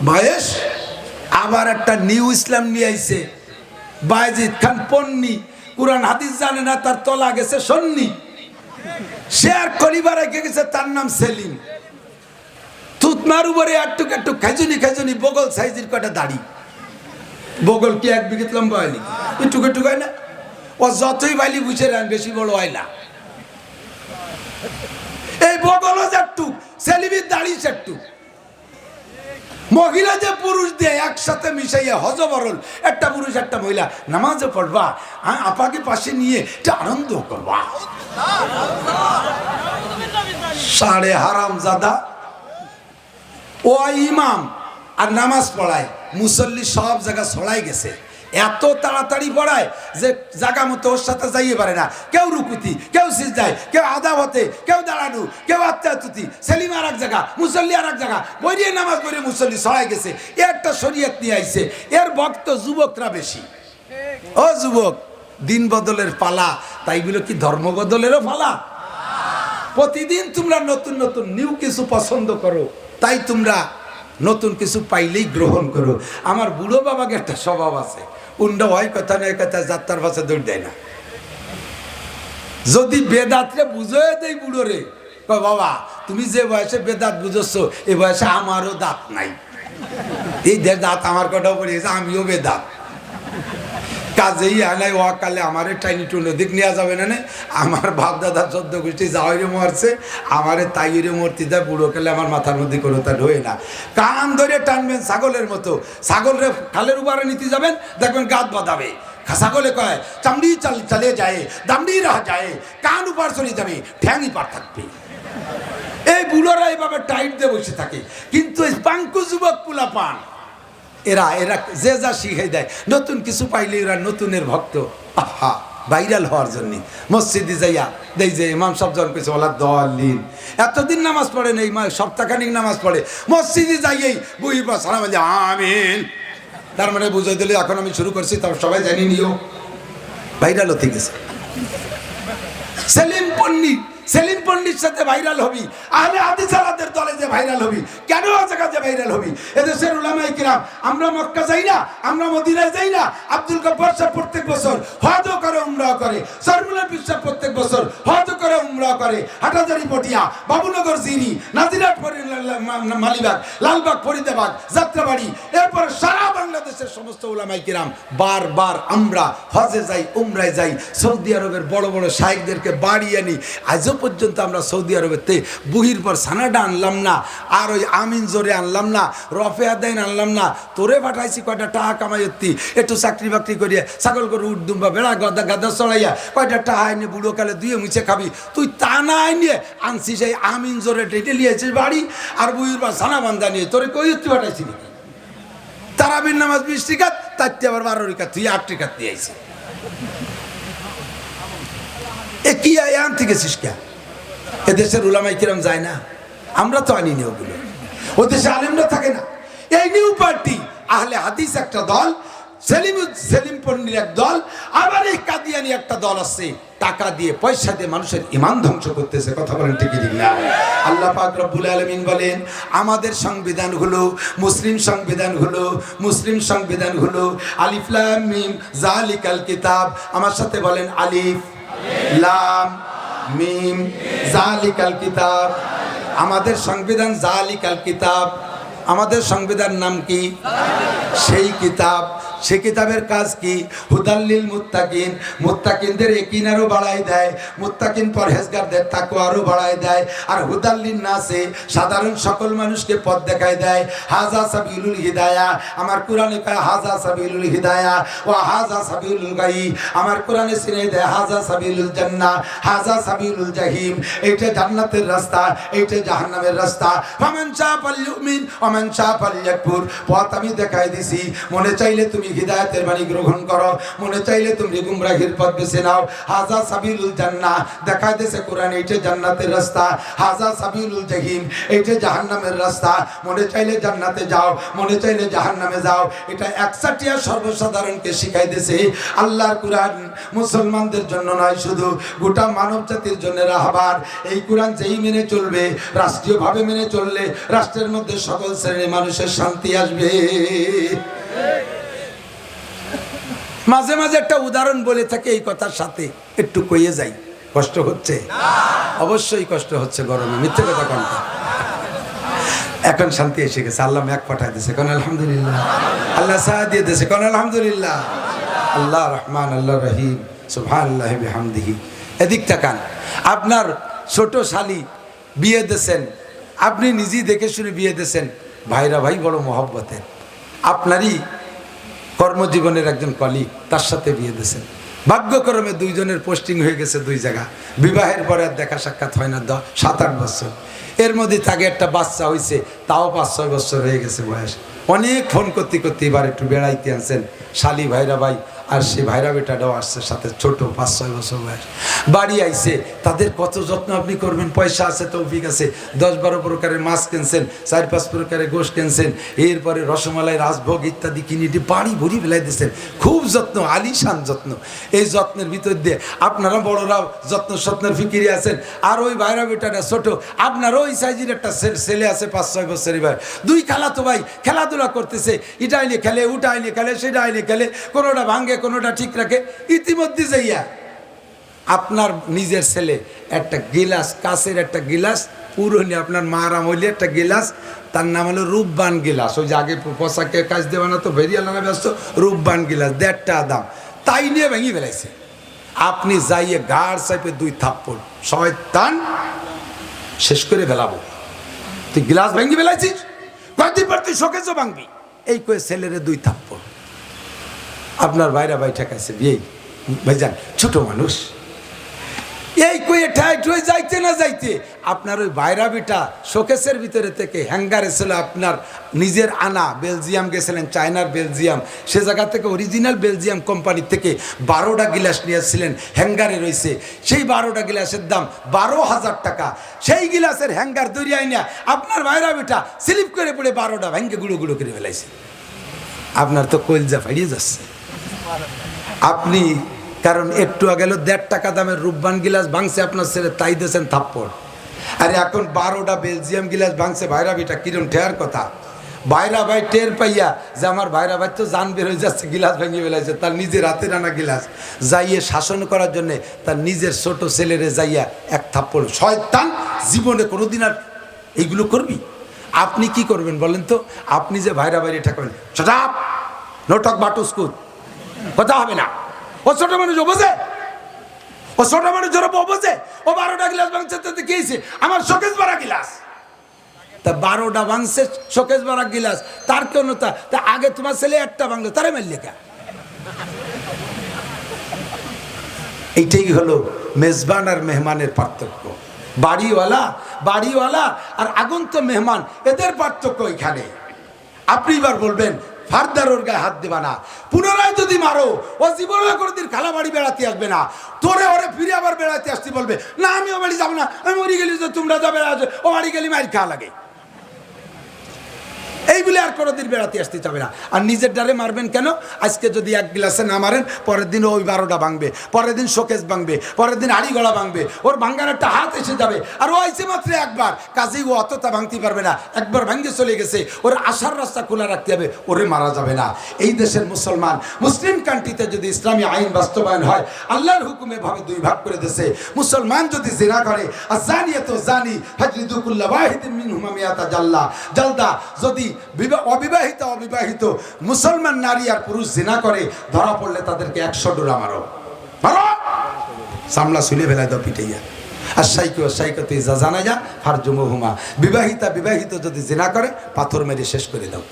বয়স আবার একটা নিউ ইসলাম নিয়ে আইছে বায়েজিদ খান পন্নী, কুরআন হাদিস জানে না, তার তলা গেছে সন্নি। সে আর কলিবার রেখে গেছে, তার নাম সেলিম। তুতমার উপরে একটু একটু খেজুনি খেজুনি বগল সাইজের কটা দাড়ি। বগল কি 1 বিঘত লম্বা হয়নি, একটু একটু হয় না। ও যতই বাইলি বুঝে রান বেশি বড় হয় না। এই বগলও একটু, সেলিমের দাড়ি একটু। মহিলা যে পুরুষ দিয়ে একসাথে মিশাইয়া হজবরল, একটা পুরুষ একটা মহিলা নামাজও পড়বা, আপাকে পাশে নিয়ে একটা আনন্দ করবা। সাড়ে হারাম জাদা ও ইমাম আর নামাজ পড়ায়, মুসল্লি সব জায়গা ছড়াই গেছে। এত তাড়াতাড়ি পড়ায় যে জায়গা মতো ওর সাথে যাইয়ে পারে না। কেউ রুকুতি, কেউ সিজদায়, কেউ আদাবতে, কেউ দাঁড়ানো, কেউ আত্মাতুতি। সেলিম আর এক জায়গা, মুসল্লি আর এক জায়গা, বইয়ে নামাজ পড়ে মুসল্লি ছড়াই গেছে। এ একটা শরীয়ত নিয়ে আইছে। এর ভক্ত যুবকরা বেশি। ও যুবক, দিন বদলের পালা, তাই বলে কি ধর্ম বদলেরও পালা? প্রতিদিন তোমরা নতুন নতুন নিউ কিছু পছন্দ করো, তাই তোমরা নতুন কিছু পাইলেই গ্রহণ করো। আমার বুড়ো বাবাকে একটা স্বভাব আছে, উন্ডা হয় কথা নয় কথা যাত্রার পাশে দৌড় দেয় না। যদি বেদাতরে বুঝে দেয় বুড়ো রে, বাবা তুমি যে বয়সে বেদাত বুঝছো, এ বয়সে আমারও দাঁত নাই, এই দাঁত আমার কটাও পড়ে গেছে, আমিও বেদাত। কাজেই আনাই ওয়াকালে আমার টাইনি টু নদীক নেওয়া যাবে না। আমার বাপ দাদা 14 গোষ্ঠী যাওয়ারে মরছে, আমারে তাইরে মূর্তি দেয়। বুড়ো কালে আমার মাথার মধ্যে কোনো তা ঢোয়ে না। কান ধরে টানবেন ছাগলের মতো, ছাগলরে খালের উপরে নিতে যাবেন, দেখবেন গাত বাঁধাবে। ছাগলে কয় চামড়ি চালে যায়, দামড়ি রাহ যায়, কান উপর চলে যাবে, ঠ্যাংই পার থাকবে। এই বুড়োরা এইভাবে টাইট দিয়ে বসে থাকে। কিন্তু এই পাঙ্কু যুবক পুলা পান, এরা এরা যে যা শিখে দেয়, নতুন কিছু পাইলে এরা নতুনের ভক্ত। আহা, ভাইরাল হওয়ার জন্য মসজিদে যাইয়া দেই যে ইমাম সাহেব জন কইছে ওলা দলিন, এতদিন নামাজ পড়ে নেই, সপ্তাহখানিক নামাজ পড়ে, মসজিদে যাইয়েই বুঝবা সালাম আলাইকুম আমিন, তার মানে বুঝাই দিলে এখন আমি শুরু করছি, তবে সবাই জানি নিও। ভাইরাল হতে গেছে। সেলিম পন্নী, সেলিম পন্ডির সাথে ভাইরাল হবি, আহলে হাদিস আলাদের দলে যে ভাইরাল হবি, কেন জায়গা যে ভাইরাল হবি? এদেশের উলামায়ে কিরাম, আমরা মক্কা যাই না, আমরা মদিনায় যাই না, আব্দুল গফফার সাহেব প্রত্যেক বছর হজ করে উমরা করে, সরমুল্লাহ পীর সাহেব প্রত্যেক বছর হজ করে উমরা করে, হাটাজারি পটিয়া, বাবুনগর জিরি, নাজিরাট মালিবাগ, লালবাগ, ফরিদাবাদ, যাত্রাবাড়ি, এরপর সারা বাংলাদেশের সমস্ত উলামায়ে কিরাম বারবার আমরা হজে যাই, উমরায় যাই, সৌদি আরবের বড় বড় শাইখদেরকে বাড়ি আনি। আজও পর্যন্ত আমরা সৌদি আরবেতে বুহির পর সানাডা আনলাম না, আর ওই আমিন জোরে আনলাম না, রফে আদাইন আনলাম না। তোরে পাঠাইছি কয়টা টাকা কামাইতি, একটু চাকরি বাকরি করিয়া ছাগল করে উঠ দুম্বা বেড়া গদা গাদা চড়াইয়া কয়টা টাকা আইনে বুড়ো কালে দুয়ে মুছে খাবি। তুই তা না আইনিয়ে আনছিস এই আমিন জোরে টেটে লিয়েছিস বাড়ি, আর বুহির পর সানা বান্ধা নিয়ে তোরে কই পাঠাইছি নাকি? তারাবির নামাজ 20 রিকাত, তাইতে আবার 12 রিকাত, তুই 8 রিকাত দিয়ে আইছি। এ কি আনতে গেছিস কে? এদেশের উলামায়ে কিরাম যায় না, আমরা তো আনিনি ওগুলো। ও দেশে আলেমরা থাকে না। এই নিউ পার্টি আহলে হাদিস একটা দল, সেলিম পন্ডির এক দল, আবার এই কাদিয়ানি একটা দল আছে, টাকা দিয়ে পয়সা দিয়ে মানুষের ঈমান ধ্বংস করতেছে। কথা বলেন ঠিক না? আল্লাহ পাক রব্বুল আলামিন বলেন আমাদের সংবিধান হলো মুসলিম সংবিধান, হলো মুসলিম সংবিধান হলো আলিফ লাম মিম যালিকাল কিতাব। আমার সাথে বলেন আলিফ লাম মিম যালিকাল কিতাব। আমাদের সংবিধান যালিকাল কিতাব। আমাদের সংবিধান নাম কি? সেই কিতাব। সে কিতাবের কাজ কি? হুদাল্লিল মুত্তাকিন, মুত্তাকিনদের ইয়াকিন আরো বাড়ায় দেয়, মুত্তাকিন পরহেজগারদের তাকওয়া আরো বাড়ায় দেয়, আর হুদাল্লিন নাসে সাধারণ সকল মানুষকে পথ দেখায় দেয়। হাজা সাবিলুল হিদায়া, আমার কোরআনে কয় হাজা সাবিলুল হিদায়া ওয়া হাজা সাবিলুল গায়ি। আমার কোরআনে চিনে দেয় হাজা সাবিলুল জান্নাহ, হাজা সাবিলুল জাহিম। এইটা জান্নাতের রাস্তা, এইটা জাহান্নামের রাস্তা। ফামান শাআ ফালইউমিন ওয়া মান শাআ ফালইয়াকফুর। পথ আমি দেখাই দিছি, মনে চাইলে তুমি হিদায়াতের বাণী গ্রহণ করো, মনে চাইলে তুমি গুমরাহির পথ বেছে নাও। হাজা সাবিলুল জান্নাহ দেখাই দিয়েছে কোরআন, এইটা জান্নাতের রাস্তা। হাজা সাবিলুল জাহিম, এইটা জাহান্নামের রাস্তা। মনে চাইলে জান্নাতে যাও, মনে চাইলে জাহান্নামে যাও। এটা একসাটিয়া সর্বসাধারণকে শিখাই দিয়েছে আল্লাহর কোরআন। মুসলমানদের জন্য নয়, শুধু গোটা মানব জাতির জন্য রাহবার। এই কোরআন যেই মেনে চলবে, রাষ্ট্রীয়ভাবে মেনে চললে রাষ্ট্রের মধ্যে সকল শ্রেণীর মানুষের শান্তি আসবে। মাঝে মাঝে একটা উদাহরণ বলে থাকে, এই কথার সাথে একটু কইয়ে যাই। কষ্ট হচ্ছে? অবশ্যই কষ্ট হচ্ছে গরমে, মিথ্যে কথা কোনটা। এখন শান্তি এসে গেছে, আল্লাহ ম্যাক পাঠায় দিয়েছে, কোন আলহামদুলিল্লাহ। আল্লাহ সাহা দিয়ে দিয়েছে, কোন আলহামদুলিল্লাহ। আল্লাহ রহমান, আল্লাহ রহিম, সুবহানাল্লাহ বিহামদিহি। এদিক তাকান, আপনার ছোট শালি বিয়ে দিয়েছেন, আপনি নিজেই দেখে শুনে বিয়ে দিয়েছেন, ভাইরা ভাই বড় মহব্বতের, আপনারই কর্মজীবনের একজন কলিগ, তার সাথে বিয়ে দিয়েছেন। ভাগ্যক্রমে দুইজনের পোস্টিং হয়ে গেছে দুই জায়গা। বিবাহের পরে আর দেখা সাক্ষাৎ হয় না 7-8 বছর। এর মধ্যে তাকে একটা বাচ্চা হয়েছে, তাও 5-6 বছর হয়ে গেছে বয়স। অনেক ফোন করতে করতে এবার একটু বেড়াইতে আনছেন শালি ভাইরা ভাই, আর সে ভাইরা বেটাটাও আসছে সাথে, ছোট 5-6 বছর বয়স। বাড়ি আইছে, তাদের কত যত্ন আপনি করবেন। পয়সা আছে, তৌফিক আছে, 10-12 প্রকারের মাছ কিনছেন, 4-5 প্রকারের গোশ কিনছেন, এরপরে রসমালাই, রাজভোগ ইত্যাদি কিনে বাড়ি ভরি ফেলাই দিচ্ছেন। খুব যত্ন, আলিশান যত্ন। এই যত্নের ভিতর দিয়ে আপনারা বড়রাও যত্নের ফিকিরে আছেন, আর ওই ভাইরা বেটাটা ছোট, আপনারও ওই সাইজের একটা ছেলে আছে 5-6 বছরের ভাই। দুই খালাতো ভাই খেলাধুলা করতেছে, এটা আইনে খেলে, ওটা আইনে খেলে, সেটা আইনে খেলে, কোনোটা ভাঙ্গে, কোনোটা ঠিক রাখে। ইতিমধ্যে যাইয়া আপনার নিজের ছেলে একটা গিলাস, কাছের একটা গিলাস, পুরনো আপনার মার আমলে একটা গিলাস, তার নাম হলো রূপবান গিলাস। ওই যে আগে পোশাকে কাজ দেওয়া না তো, ভেরিয়াল না ব্যস্ত, রূপবান গিলাস 1.5 টাকা দাম, তাই নিয়ে ভেঙে ফেলাইছে। আপনি যাইয়ে গাড় চাইপে 2 থাপ্পড়, শয়তান শেষ করে ফেলাবো, তুই গিলাস ভেঙে ফেলাইছিস, কয়েকদিন পর তুই শোকেসও ভাঙবি, এই কয়ে ছেলেরে 2 থাপ্পড়। আপনার ভাইরা ভাই ঠেকাইছে বিয়ে, ভাইজান ছোট মানুষ, এই কয়ে ঠাই ঠুয়ে যাইতে না যাইতে আপনার ওই ভাইরা বেটা শোকেসের ভিতরে থেকে হ্যাঙ্গারে ছিল আপনার নিজের আনা, বেলজিয়াম গেছিলেন, চায়নার বেলজিয়াম, সে জায়গা থেকে অরিজিনাল বেলজিয়াম কোম্পানি থেকে 12টা গিলাস নিয়েছিলেন, হ্যাঙ্গারে রয়েছে। সেই 12টা গিলাসের দাম 12,000 টাকা। সেই গিলাসের হ্যাঙ্গার দরিয়ায় না আপনার ভাইরা বেটা স্লিপ করে পড়ে 12টা ভেঙ্গে গুঁড়ো গুঁড়ো করে ফেলাইছে। আপনার তো কলজা ফাড়িয়ে যাচ্ছে। আপনি কারণ একটু আগে 1.5 টাকা দামের রূপবান গিলাস ভাঙছে আপনার ছেলে, তাই দিয়েছেন থাপ্পড়। আরে এখন 12টা বেলজিয়াম গিলাস ভাঙছে ভাইরা বেটা, কিরম ঠেয়ার কথা। ভাইরা ভাই টের পাইয়া যে আমার ভাইরা ভাই তো জান বের হয়ে যাচ্ছে, গিলাস ভেঙে ফেলাইছে, তার নিজের হাতে আনা গিলাস যাইয়ে শাসন করার জন্যে তার নিজের ছোট ছেলেরে যাইয়া 1 থাপ্পড়। শয়তান, জীবনে কোনোদিন আর এইগুলো করবি? আপনি কি করবেন বলেন তো? আপনি যে ভাইরা ভাইরে ঠেকাবেন, শটাপ নোটক বাটুস্কুত, কথা হবে না। ও ছোট মানুষ বোঝে, ও ছোট মানুষ যারা বোঝে, ও 12টা গিলাস ভাঙছে, তাতে কি হয়েছে? আমার শোকেস ভরা গিলাস, তা 12টা ভাঙছে শোকেস ভরা গিলাস, তার কেন তা আগে তোমার ছেলে একটা ভাঙলো, তারে মারলে কে? এইটাই হলো মেজবান আর মেহমানের পার্থক্য। বাড়িওয়ালা আর আগন্ত মেহমান, এদের পার্থক্য এখানে। আপনি এবার বলবেন ফারদার ওর গায়ে হাত দেবা না, পুনরায় যদি মারো ও জীবনে কোনোদিন খালা বাড়ি বেড়াতে আসবে না, তোরে ওরে ফিরে আবার বেড়াতে আসতে বলবে না, আমি ও বাড়ি যাবো না, আমি মরি গেলি যে তোমরা যাবে, ও বাড়ি গেলি মার খাওয়া লাগে, এই বলে আর কোনোদিন বেড়াতে আসতে যাবে না। আর নিজের ডারে মারবেন কেন? আজকে যদি 1 গ্লাসে না মারেন, পরের দিন ওই 12টা ভাঙবে, পরের দিন শোকেস ভাঙবে, পরের দিন হাড়ি গলা ভাঙবে, ওর ভাঙ্গার একটা হাত এসে যাবে। আর ও আইছে মাত্র একবার, কাজেই ও অতটা ভাঙতে পারবে না, একবার ভাঙে চলে গেছে, ওর আসার রাস্তা খোলা রাখতে হবে, ওরে মারা যাবে না। এই দেশের মুসলমান, মুসলিম কান্ট্রিতে যদি ইসলামী আইন বাস্তবায়ন হয়, আল্লাহর হুকুমে ভাবে 2 ভাগ করে দিয়েছে। মুসলমান যদি জিনা করে, আযানিয়াতু যানি ফাজলিদু কুল্লা ওয়াহিদিন মিনহুমা মিয়াতা জালদা, যদি অবিবাহিত মুসলমান নারী আর পুরুষ জিনা করে ধরা পড়লে তাদেরকে 100 ডোরা মারো, সামলা শুলে ফেলায় দাও পিটাইয়া। আর সাইকতে যা জানা যা ফারজুমুহুমা, বিবাহিত যদি জিনা করে পাথর মেরে শেষ করে দাও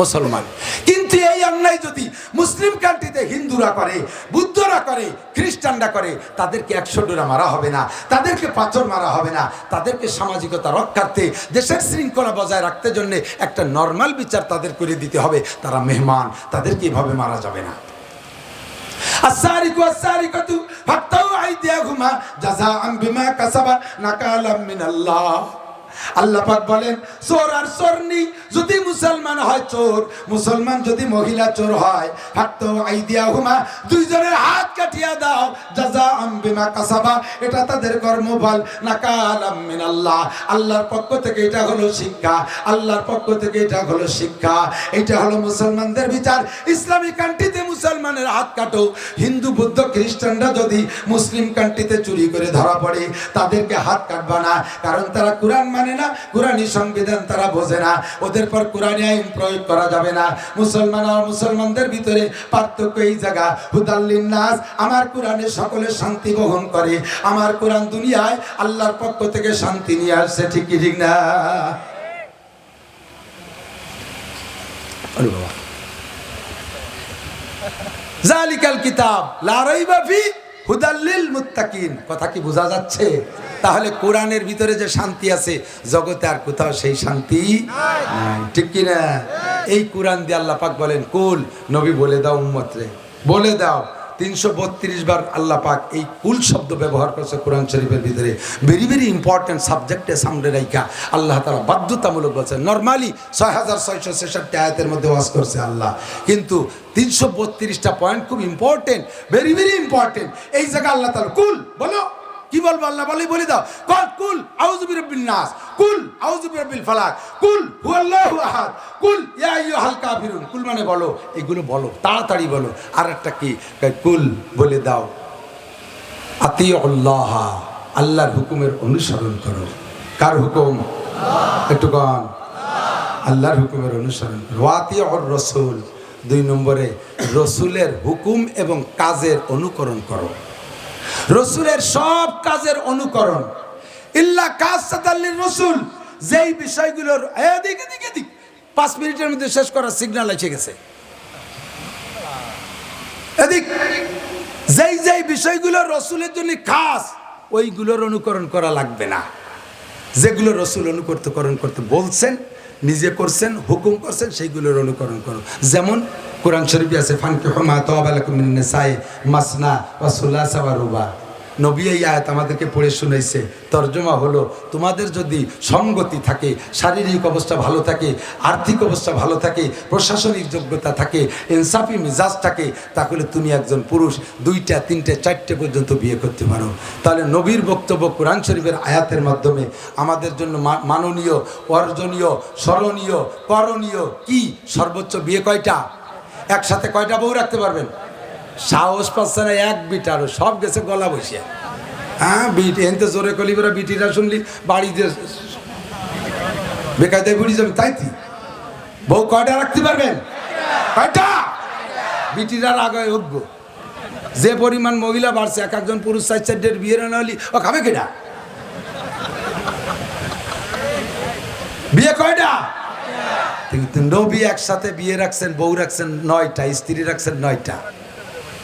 মুসলমান। কিন্তু এই অন্যায় যদি মুসলিম কান্ট্রিতে হিন্দুরা করে, বুদ্ধরা করে, খ্রিস্টানরা করে, তাদেরকে 100 ডোরা মারা হবে না, তাদেরকে পাথর মারা হবে না, তাদেরকে সামাজিকতা রক্ষার্থে, দেশের শৃঙ্খলা বজায় রাখতে জন্য একটা নর্মাল বিচার তাদের করে দিতে হবে। তারা মেহমান, তাদেরকে এভাবে মারা যাবে না। السارق والسارقة فاقطعوا أيديهما جزاء بما كسبا نكالا من الله আল্লাহ পাক বলেন চোর আর চোরনি যদি মুসলমান হয় চোর, মুসলমান যদি মহিলা চোর হয়, হাত্তু আইদিয়াহুমা, দুইজনের হাত কাটিয়া দাও, জাযাআম বিমা কাসাবা, এটা তাদের কর্মফল, নাকালাম মিনাল্লাহ, আল্লাহর পক্ষ থেকে এটা হলো শিক্ষা, আল্লাহর পক্ষ থেকে এটা হলো শিক্ষা, এটা হলো মুসলমানদের বিচার। ইসলামী কান্ট্রিতে মুসলমানের হাত কাটো, হিন্দু বৌদ্ধ খ্রিস্টানরা যদি মুসলিম কান্ট্রিতে চুরি করে ধরা পড়ে তাদেরকে হাত কাটবা না, কারণ তারা কোরআন মানে না, কোরআনী সংবিধান তারা বোঝে না, ওদের পর কোরআনী আইন প্রয়োগ করা যাবে না। মুসলমান আর মুসলমানদের ভিতরে পার্থক্য এই জায়গা, হুদাল্লিন নাস, আমার কোরআনে সকলে শান্তি বহন করে, আমার কোরআন দুনিয়ায় আল্লাহর পক্ষ থেকে শান্তি নিয়ে আসছে, ঠিক কি ঠিক না? জালিকাল কিতাব লা রাইবা ফি হুদাল লিল মুত্তাকিন, কথা কি বোঝা যাচ্ছে? তাহলে কোরআনের ভিতরে যে শান্তি আছে জগতে আর কোথাও সেই শান্তি নাই, ঠিক কি না? এই কোরআন দিয়ে আল্লাহ পাক বলেন কুল, নবী বলে দাও উম্মতরে, বলে দাও। 332 বার আল্লাহ পাক এই কুল শব্দ ব্যবহার করছে কোরআন শরীফের ভিতরে। ভেরি ভেরি ইম্পর্টেন্ট সাবজেক্টে সামনে রাইখা আল্লাহ তাআলা বাধ্যতামূলক বলছেন। নরমালি 6666 আয়াতের মধ্যে ওয়াজ করছে আল্লাহ, কিন্তু 332টা পয়েন্ট খুব ইম্পর্টেন্ট, ভেরি ভেরি ইম্পর্টেন্ট। এই জায়গায় আল্লাহ তাআলা কুল বলো, কি বলবো আল্লাহ বলে দাও, কুল আউযু বিরাব্বিন নাস, কুল আউযু বিরাব্বিল ফালাক, কুল হুয়াল্লাহু আহাদ, কুল ইয়া আইয়ুহাল কাফিরুন, কুল মানে বলো, এগুলো বলো, তাড়াতাড়ি বলো। আর একটা কি, কুল বলে দাও আতিউল্লাহ, আল্লাহর হুকুমের অনুসরণ করো। কার হুকুম? একটু কন, আল্লাহর হুকুমের অনুসরণ করো। ওয়াতিউর রাসূল, 2 নম্বরে রসুলের হুকুম এবং কাজের অনুকরণ করো, রসুলের সব কাজের অনুকরণ। ইল্লা কাসাতাল লিররাসূল, যেই বিষয়গুলোর এদিক 5 মিনিটের মধ্যে শেষ করার সিগন্যাল এসে গেছে, এদিক যেই বিষয়গুলো রসুলের জন্য খাস ওইগুলোর অনুকরণ করা লাগবে না। যেগুলো রসুল অনুকরণ করতে বলছেন, নিজে করছেন, হুকুম করছেন, সেইগুলোর অনুকরণ করো। যেমন কোরআন শরীফে আছে ফানকিহু মা তাবা লাকুম মিনান নিসাই মাসনা ওয়া সুলাসা ওয়া রুবা। নবী এই আয়াত আমাদেরকে পড়ে শুনাইছে, তর্জমা হলো তোমাদের যদি সঙ্গতি থাকে, শারীরিক অবস্থা ভালো থাকে, আর্থিক অবস্থা ভালো থাকে, প্রশাসনিক যোগ্যতা থাকে, ইনসাফি মিজাজ থাকে, তাহলে তুমি একজন পুরুষ 2টা 3টে 4টে পর্যন্ত বিয়ে করতে পারো। তাহলে নবীর বক্তব্য কোরআন শরীফের আয়াতের মাধ্যমে আমাদের জন্য মাননীয়, অর্জনীয়, স্মরণীয়, করণীয় কি? সর্বোচ্চ বিয়ে কয়টা? একসাথে কয়টা বউ রাখতে পারবেন? সাহস পাচ্ছে না এক বিট, আরো সব গেছে গলা বসিয়া। হ্যাঁ বিট এনতে জোরে কলিবেরা বিটিরা শুনলি বাড়িতে বেকায়দায় বুড়ি যাবে, তাই কি বউ কয়টা রাখতে পারবেন? কয়টা? বিটিরা আগে উঠবো, যে পরিমাণ মহিলা বাড়ছে, এক একজন পুরুষ 4-4 বিয়ে না হলি ও খাবে কিনা? বিয়ে কয়টা? কিন্তু নবী একসাথে বিয়ে রাখছেন, বউ রাখছেন 9টা, স্ত্রী রাখছেন 9টা।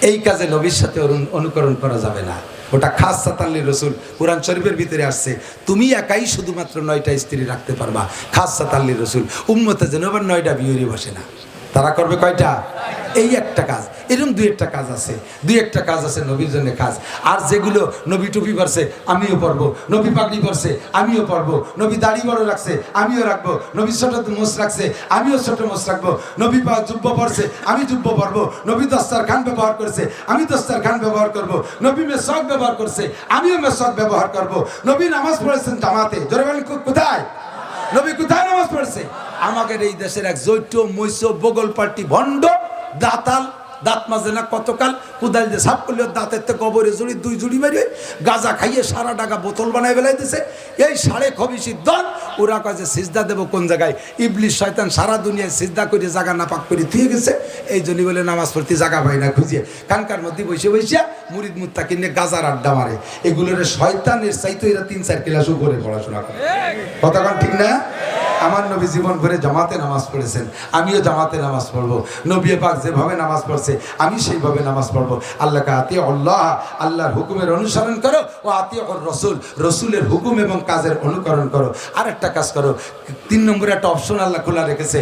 এই কাজে নবীর সাথে অনুকরণ করা যাবে না, ওটা খাসসাতাল লিররাসূল। কোরআন শরীফের ভিতরে আসছে তুমি একাই শুধুমাত্র 9টা স্ত্রী রাখতে পারবা, খাসসাতাল লিররাসূল। উম্মতে যেন আবার 9টা বিয়ে বসে না, তারা করবে কয়টা? এই একটা কাজ। এরকম 2-1টা কাজ আছে, 2-1টা কাজ আছে নবীর জন্য কাজ। আর যেগুলো নবী টুপি পরছে আমিও পরবো, নবী পাগড়ি পরছে আমিও পরবো, নবী দাড়ি বড় রাখছে আমিও রাখবো, নবী ছোট মোষ রাখছে আমিও ছোট মোষ রাখবো, নবী জুব্ব পরছে আমি জুব্ব পরবো, নবী দস্তারখান ব্যবহার করছে আমি দস্তারখান ব্যবহার করবো, নবী মেসওয়াক ব্যবহার করছে আমিও মেসওয়াক ব্যবহার করবো, নবী নামাজ পড়েছেন জামাতে। জোরে বলেন কোথায়? নবী কোথায় নামাজ পড়ছে? আমাদের এই দেশের এক জৈট মৈশ বগল পার্টি ভণ্ড দাতাল, দাঁত মাজে না কতকাল, কোদাল দিয়ে সাপ করলে দাঁতের থেকে কবরে জুড়ি 2 জুড়ি মারিয়ে গাঁজা খাইয়ে সারা টাকা বোতল বানায় বেলাই দিছে। এই 5.5 দল ওরা কাজে সিজদা দেবো কোন জায়গায়? ইবলিশ শয়তান সারা দুনিয়ায় সিজদা করে জায়গা নাপাক করে থুয়ে গেছে। এই জন্যই বলে নামাজ পড়তে জায়গা পাই না খুঁজিয়ে কানকার মধ্যে বসে বসিয়া মুরিদ মুত্তাকি নিয়ে গাজার আড্ডা মারে। এগুলোর শয়তানের চাইতো এরা 3-4 ক্লাস উপরে পড়াশোনা করে। কতক্ষণ ঠিক না? আমার নবী জীবন ভরে জামাতে নামাজ পড়েছেন, আমিও জামাতে নামাজ পড়বো। নবী পাক যেভাবে নামাজ পড়ছে আমি সেইভাবে নামাজ পড়বো। আল্লাহকে আতিউ আল্লাহ, আল্লাহর হুকুমের অনুসরণ করো, ও আতিউ রসুল, রসুলের হুকুম এবং কাজের অনুকরণ করো। আর একটা কাজ করো, 3 নম্বরে একটা অপশন আল্লাহ খোলা রেখেছে,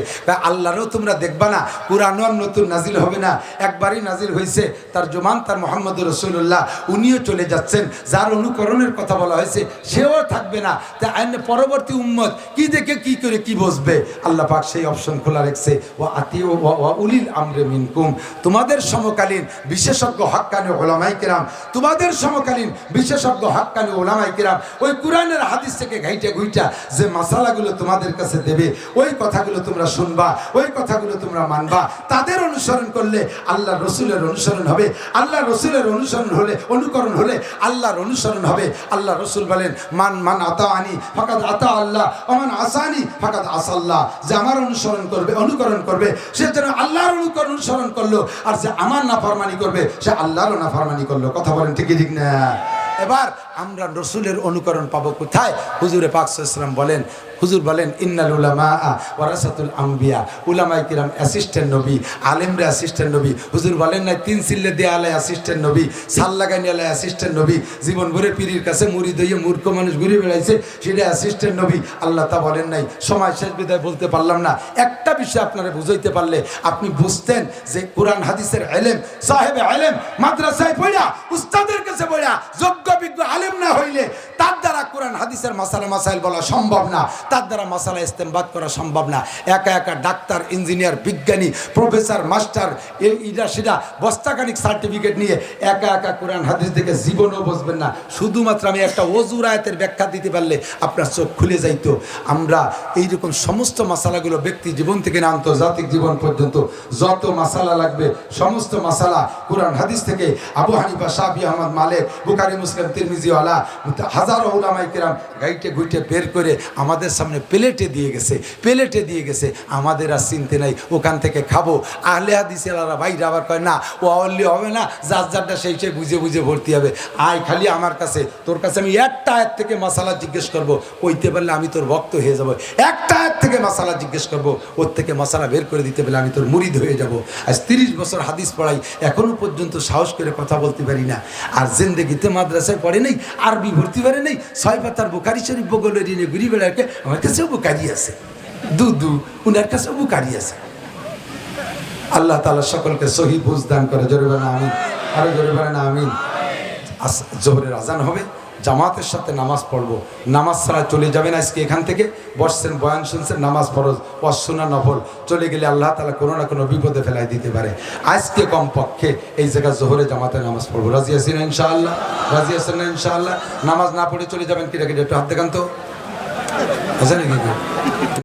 আল্লাহরও তোমরা দেখবা না, কোরআনও আর নতুন নাজিল হবে না, একবারই নাজিল হয়েছে, তার জমান তার মোহাম্মদ রসুল্লাহ, উনিও চলে যাচ্ছেন, যার অনুকরণের কথা বলা হয়েছে সেও থাকবে না। তা পরবর্তী উম্মত কি দেখে কি করে কি বসবে, আল্লাহ পাক সেই অপশন খোলা রেখেছে, ও আতিউ ওয়া উলিল আমরি মিনকুম, তোমাদের সমকালীন বিশেষজ্ঞ হাক্কানি উলামায়ে কিরাম, তোমাদের সমকালীন বিশেষজ্ঞ হাক্কানি উলামায়ে কিরাম ওই কোরআনের হাদিস থেকে ঘাইটা ঘুইটা যে মাসালাগুলো তোমাদের কাছে দেবে, ওই কথাগুলো তোমরা শুনবা, ওই কথাগুলো তোমরা মানবা। তাদের অনুসরণ করলে আল্লাহ রসুলের অনুসরণ হবে, আল্লাহ রসুলের অনুসরণ হলে অনুকরণ হলে আল্লাহর অনুসরণ হবে। আল্লাহ রসুল বলেন, মান আতাআনি ফাকাদ আতা আল্লাহ, ওমান আসানি ফাকাদ আসাল্লাহ, যে আমার অনুকরণ করবে সে যেন আল্লাহর অনুসরণ করলো, আর যে আমার নাফরমানি করবে সে আল্লাহরও নাফরমানি করলো। কথা বলেন ঠিক ঠিক না? এবার আমরা রসুলের অনুকরণ পাবো কোথায়? হুজুরে পাক সাল্লাল্লাহু আলাইহি ওয়াসাল্লাম বলেন, হুজুর বলেন, ইন্নাল উলামা ওয়ারাসাতুল আম্বিয়া, উলামায়ে কিরাম অ্যাসিস্ট্যান্ট নবী, আলেমরা অ্যাসিস্ট্যান্ট নবী। হুজুর বলেন না, 3 সিল্লে দেয়ালে অ্যাসিস্ট্যান্ট নবী, সাল লাগানি আলে অ্যাসিস্ট্যান্ট নবী, জীবন ভরে পীরের কাছে মুরিদ হইয়া মূর্খ মানুষ ঘুরে বেড়াইছে, সেটা অ্যাসিস্ট্যান্ট নবী। আল্লাহ তা বলেন নাই। সময় শেষ, বিদায় বলতে পারলাম না। একটা বিষয় আপনারা বুঝাইতে পারলে আপনি বুঝতেন যে কোরআন হাদিসের ইলম, সাহেব ইলম, মাদ্রাসায় পড়া, উস্তাদের কাছে পড়া, যোগ্য বিজ্ঞ আলেম না হইলে তার দ্বারা কোরআন হাদিসের মাসাইল বলা সম্ভব না, তার দ্বারা মাসালা ইস্তেমবাদ করা সম্ভব না। একা একা ডাক্তার, ইঞ্জিনিয়ার, বিজ্ঞানী, প্রফেসর, মাস্টার, এইটা সেটা বস্তাখানিক সার্টিফিকেট নিয়ে একা একা কোরআন হাদিস থেকে জীবনও বুঝবেন না। শুধুমাত্র আমি একটা ওযুর আয়াতের ব্যাখ্যা দিতে পারলে আপনার চোখ খুলে যাইতো। আমরা এইরকম সমস্ত মাসালাগুলো ব্যক্তি জীবন থেকে না আন্তর্জাতিক জীবন পর্যন্ত যত মাসালা লাগবে সমস্ত মাসালা কোরআন হাদিস থেকে আবু হানিফা, শাফি, আহমদ, মালিক, বুখারী, মুসলিম, তিরমিজি ওয়ালা হাজারো উলামায়ে কিরাম গাইটে গুইটে বের করে আমাদের সামনে প্লেটে দিয়ে গেছে। আমাদের আর চিনতে নাই, ওখান থেকে খাবো। আহলে হাদিসেরা ভাইরা আবার কয় না, ও অলি হবে না, যার যারটা সেই বুঝে বুঝে ভর্তি হবে। আয় খালি আমার কাছে, তোর কাছে আমি একটা আয়াত থেকে মাসালা জিজ্ঞেস করবো, কইতে পারলে আমি তোর ভক্ত হয়ে যাব। একটা আয়াত থেকে মাসালা জিজ্ঞেস করবো, ওর থেকে মাসালা বের করে দিতে পারলে আমি তোর মুরিদ হয়ে যাব। আজ 30 বছর হাদিস পড়াই, এখনো পর্যন্ত সাহস করে কথা বলতে পারি না। আর জিন্দেগিতে মাদ্রাসায় পড়ে নেই, আরবি ভর্তি পারে নেই, 6 পাতার বুখারী শরীফ বগলে নিয়ে ঘুরি বেড়াকে, আমার কাছেও বুখারী আছে, উনার কাছেও বুখারী আছে। আল্লাহ তাআলা সকলকে সহি বুঝ দান করে। জোরে বলেন আমিন, আরো জোরে বলেন আমিন। জোহরের আজান হবে, জামাতের সাথে নামাজ পড়বো, নামাজ ছাড়া চলে যাবেন। আজকে এখান থেকে বসছেন, বয়ান শুনছেন, নামাজ ফরজ, অসুন্না নফল, চলে গেলে আল্লাহ তাআলা কোনো না কোনো বিপদে ফেলাই দিতে পারে। আজকে কমপক্ষে এই জায়গায় জোহরে জামাতে নামাজ পড়বো। রাজি আছেন ইনশাআল্লাহ? রাজি আছেন না ইনশাআল্লাহ? নামাজ না পড়ে চলে যাবেন কিরা কিরা, একটু হাত দেখান তো, আছে নাকি?